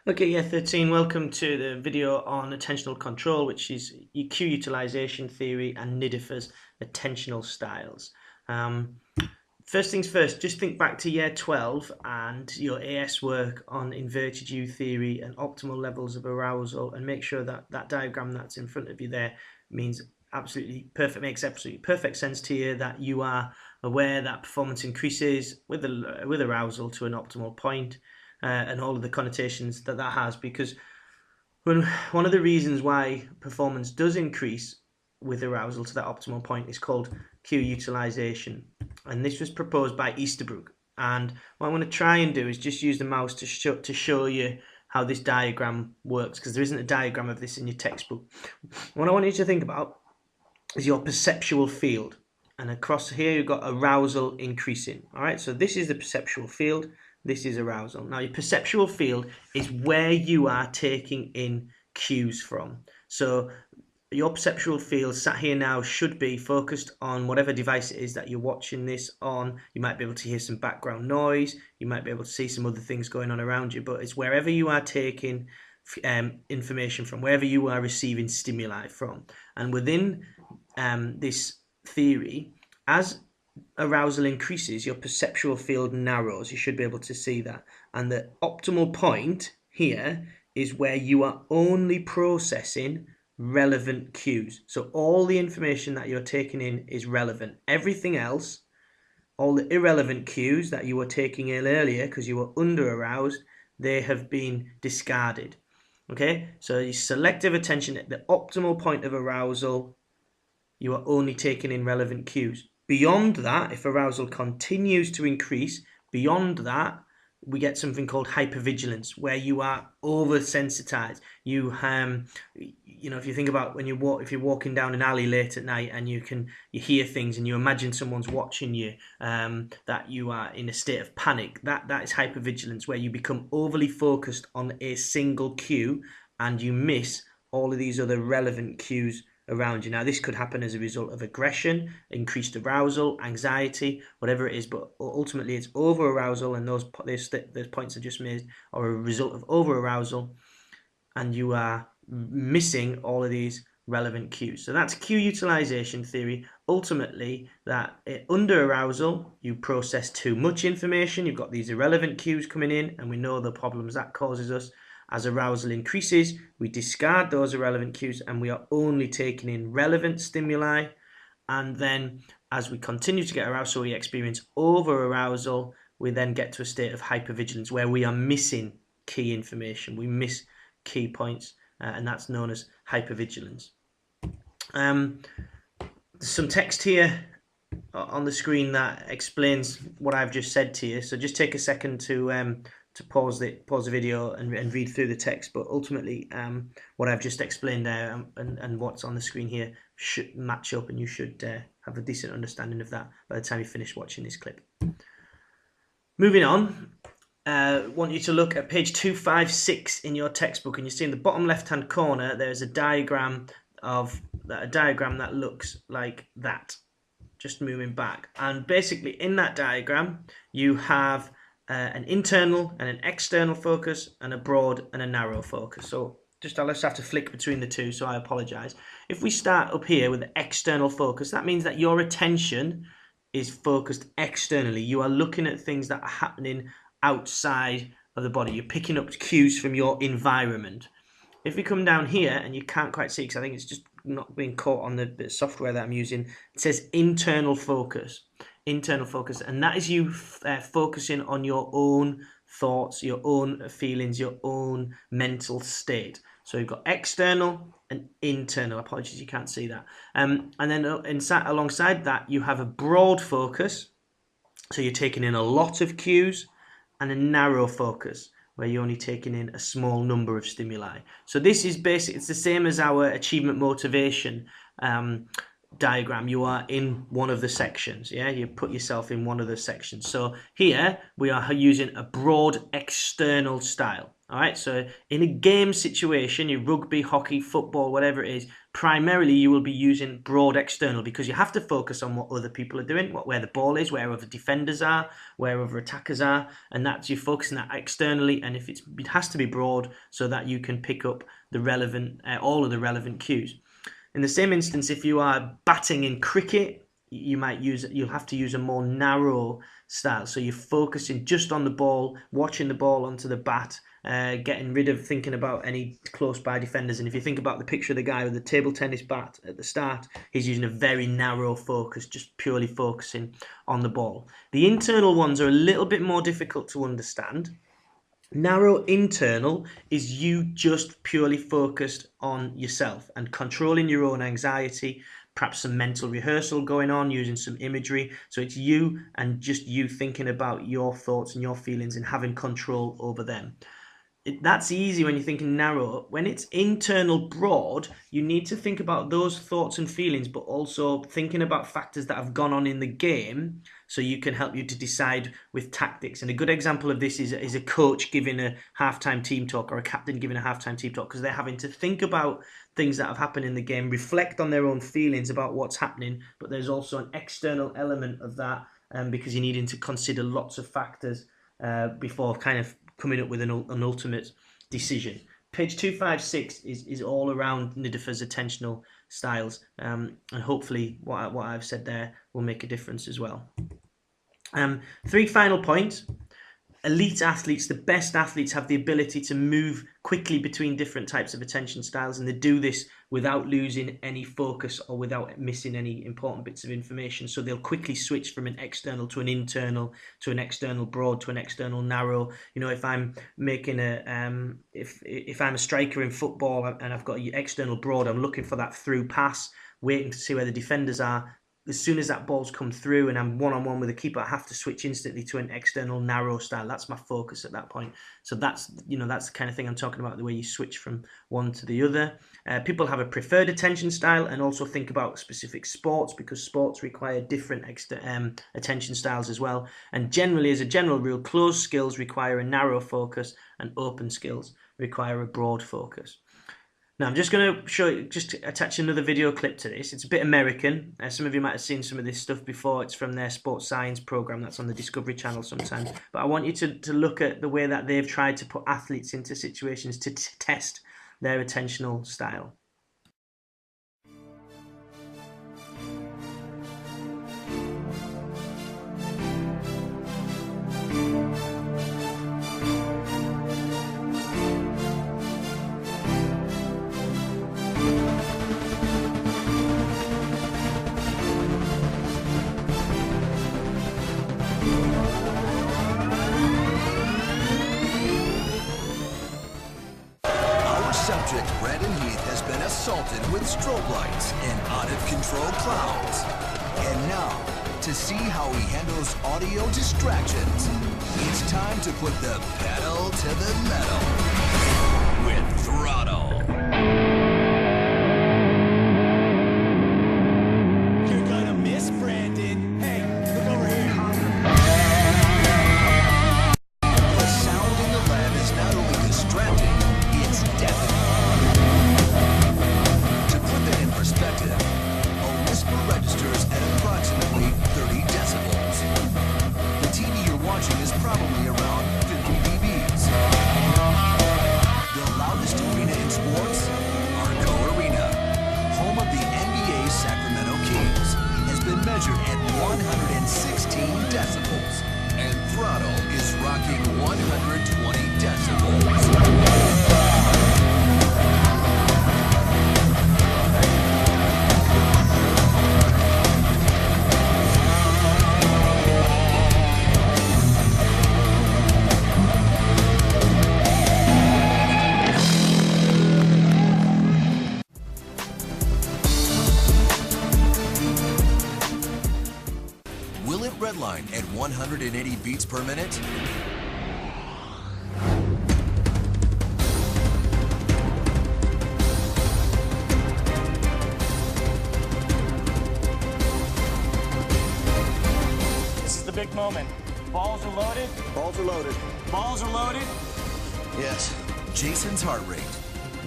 Okay, yeah, 13. Welcome to the video on attentional control, which is cue utilization theory and Nidifer's attentional styles. First things first, just think back to year 12 and your AS work on inverted U theory and optimal levels of arousal, and make sure that that diagram that's in front of you there makes absolutely perfect sense to you, that you are aware that performance increases with arousal to an optimal point. And all of the connotations that that has, because one of the reasons why performance does increase with arousal to that optimal point is called cue utilization, and this was proposed by Easterbrook. And what I want to try and do is just use the mouse to show you how this diagram works, because there isn't a diagram of this in your textbook. What I want you to think about is your perceptual field, and across here you've got arousal increasing. All right, so this is the perceptual field. This is arousal. Now, your perceptual field is where you are taking in cues from. So your perceptual field sat here now should be focused on whatever device it is that you're watching this on. You might be able to hear some background noise. You might be able to see some other things going on around you, but it's wherever you are taking information from, wherever you are receiving stimuli from. And within this theory, as arousal increases, your perceptual field narrows. You should be able to see that. And the optimal point here is where you are only processing relevant cues. So all the information that you're taking in is relevant. Everything else, all the irrelevant cues that you were taking in earlier because you were under aroused, they have been discarded. Okay, so your selective attention at the optimal point of arousal, you are only taking in relevant cues. Beyond that, if arousal continues to increase, beyond that, we get something called hypervigilance, where you are oversensitized. You if you think about if you're walking down an alley late at night and you hear things and you imagine someone's watching you, that you are in a state of panic. That is hypervigilance, where you become overly focused on a single cue and you miss all of these other relevant cues around you. Now, this could happen as a result of aggression, increased arousal, anxiety, whatever it is, but ultimately it's over-arousal, and those points I just made are a result of over-arousal, and you are missing all of these relevant cues. So that's cue utilization theory. Ultimately, that under arousal, you process too much information. You've got these irrelevant cues coming in, and we know the problems that causes us. As arousal increases, we discard those irrelevant cues and we are only taking in relevant stimuli. And then as we continue to get aroused, so we experience over-arousal, we then get to a state of hypervigilance where we are missing key information. We miss key points, and that's known as hypervigilance. There's some text here on the screen that explains what I've just said to you. So just take a second to pause the video and read through the text, but ultimately what I've just explained there and what's on the screen here should match up, and you should have a decent understanding of that by the time you finish watching this clip. Moving on, I want you to look at page 256 in your textbook, and you see in the bottom left hand corner there's a diagram that looks like that, just moving back. And basically in that diagram you have an internal and an external focus, and a broad and a narrow focus. So I'll just have to flick between the two, so I apologize. If we start up here with the external focus, that means that your attention is focused externally. You are looking at things that are happening outside of the body. You're picking up cues from your environment. If we come down here, and you can't quite see because I think it's just not being caught on the bit of software that I'm using, it says internal focus. Internal focus, and that is you focusing on your own thoughts, your own feelings, your own mental state. So you've got external and internal. Apologies, you can't see that. And then alongside that, you have a broad focus, so you're taking in a lot of cues, and a narrow focus, where you're only taking in a small number of stimuli. So this is it's the same as our achievement motivation diagram. You are in one of the sections, you put yourself in one of the sections. So here we are using a broad external style. All right, so in a game situation, your rugby, hockey, football, whatever it is, primarily you will be using broad external because you have to focus on what other people are doing, where the ball is, where other defenders are, where other attackers are, and that's you're focusing that externally. And if it has to be broad so that you can pick up the relevant, all of the relevant cues. In the same instance, if you are batting in cricket, you'll have to use a more narrow style. So you're focusing just on the ball, watching the ball onto the bat, getting rid of thinking about any close by defenders. And if you think about the picture of the guy with the table tennis bat at the start, he's using a very narrow focus, just purely focusing on the ball. The internal ones are a little bit more difficult to understand. Narrow internal is you just purely focused on yourself and controlling your own anxiety, perhaps some mental rehearsal going on, using some imagery. So it's you and just you thinking about your thoughts and your feelings and having control over them. That's easy when you're thinking narrow. When it's internal broad, you need to think about those thoughts and feelings, but also thinking about factors that have gone on in the game so you can help you to decide with tactics. And a good example of this is a coach giving a halftime team talk or a captain giving a halftime team talk, because they're having to think about things that have happened in the game, reflect on their own feelings about what's happening, but there's also an external element of that because you're needing to consider lots of factors before kind of coming up with an ultimate decision. Page 256 is all around Nidifer's attentional styles, and hopefully what I've said there will make a difference as well. 3 final points. Elite athletes, the best athletes, have the ability to move quickly between different types of attention styles, and they do this without losing any focus or without missing any important bits of information. So they'll quickly switch from an external to an internal, to an external broad, to an external narrow. You know, if I'm making if I'm a striker in football and I've got an external broad, I'm looking for that through pass, waiting to see where the defenders are. As soon as that ball's come through and I'm one-on-one with a keeper, I have to switch instantly to an external narrow style. That's my focus at that point. So that's the kind of thing I'm talking about, the way you switch from one to the other. People have a preferred attention style and also think about specific sports, because sports require different attention styles as well. And generally, as a general rule, closed skills require a narrow focus and open skills require a broad focus. Now, I'm just going to show you, just to attach another video clip to this. It's a bit American. Some of you might have seen some of this stuff before. It's from their sports science program that's on the Discovery Channel sometimes. But I want you to look at the way that they've tried to put athletes into situations to test their attentional style. Subject Brandon Heath has been assaulted with strobe lights and out-of-control clouds. And now, to see how he handles audio distractions, it's time to put the pedal to the metal with Throttle. You're gonna miss Brandon. Hey, look over here. The sound in the lab is not only distracting, it's deafening. To put that in perspective, a whisper registers at approximately 30 decibels. The TV you're watching is probably around 50 dBs. The loudest arena in sports, Arco Arena, home of the NBA Sacramento Kings, has been measured at 116 decibels, and Throttle is rocking 120 decibels. Will it redline at 180 beats per minute? This is the big moment. Balls are loaded. Balls are loaded. Balls are loaded. Yes. Jason's heart rate,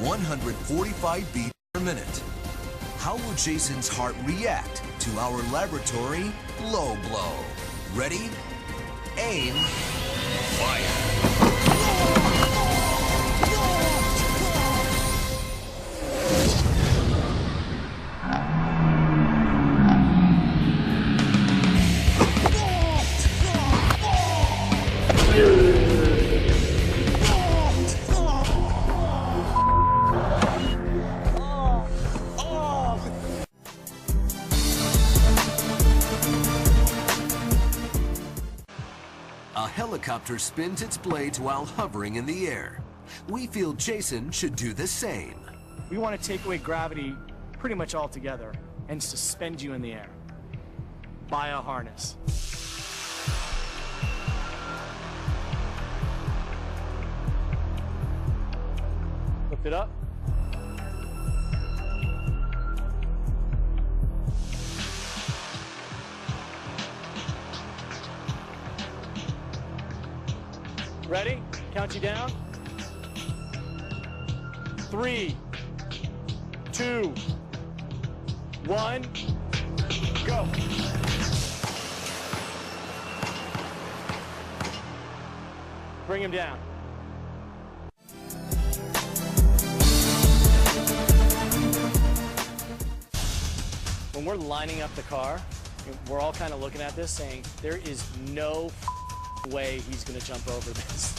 145 beats per minute. How will Jason's heart react to our laboratory low blow? Ready? Aim. Fire. A helicopter spins its blades while hovering in the air. We feel Jason should do the same. We want to take away gravity pretty much altogether and suspend you in the air by a harness. Lift it up. Ready? Count you down. 3, 2, 1, go. Bring him down. When we're lining up the car, we're all kind of looking at this saying, there is no way he's going to jump over this.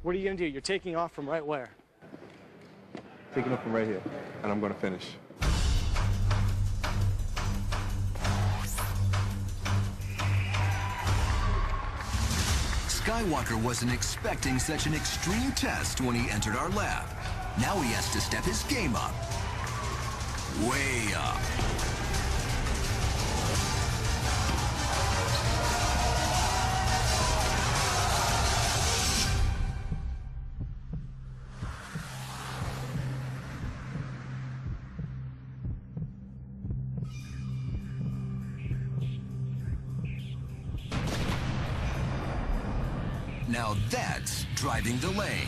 What are you going to do? You're taking off from right where? Taking up from right here, and I'm gonna finish. Skywalker wasn't expecting such an extreme test when he entered our lab. Now he has to step his game up. Way up. Now that's driving the lane.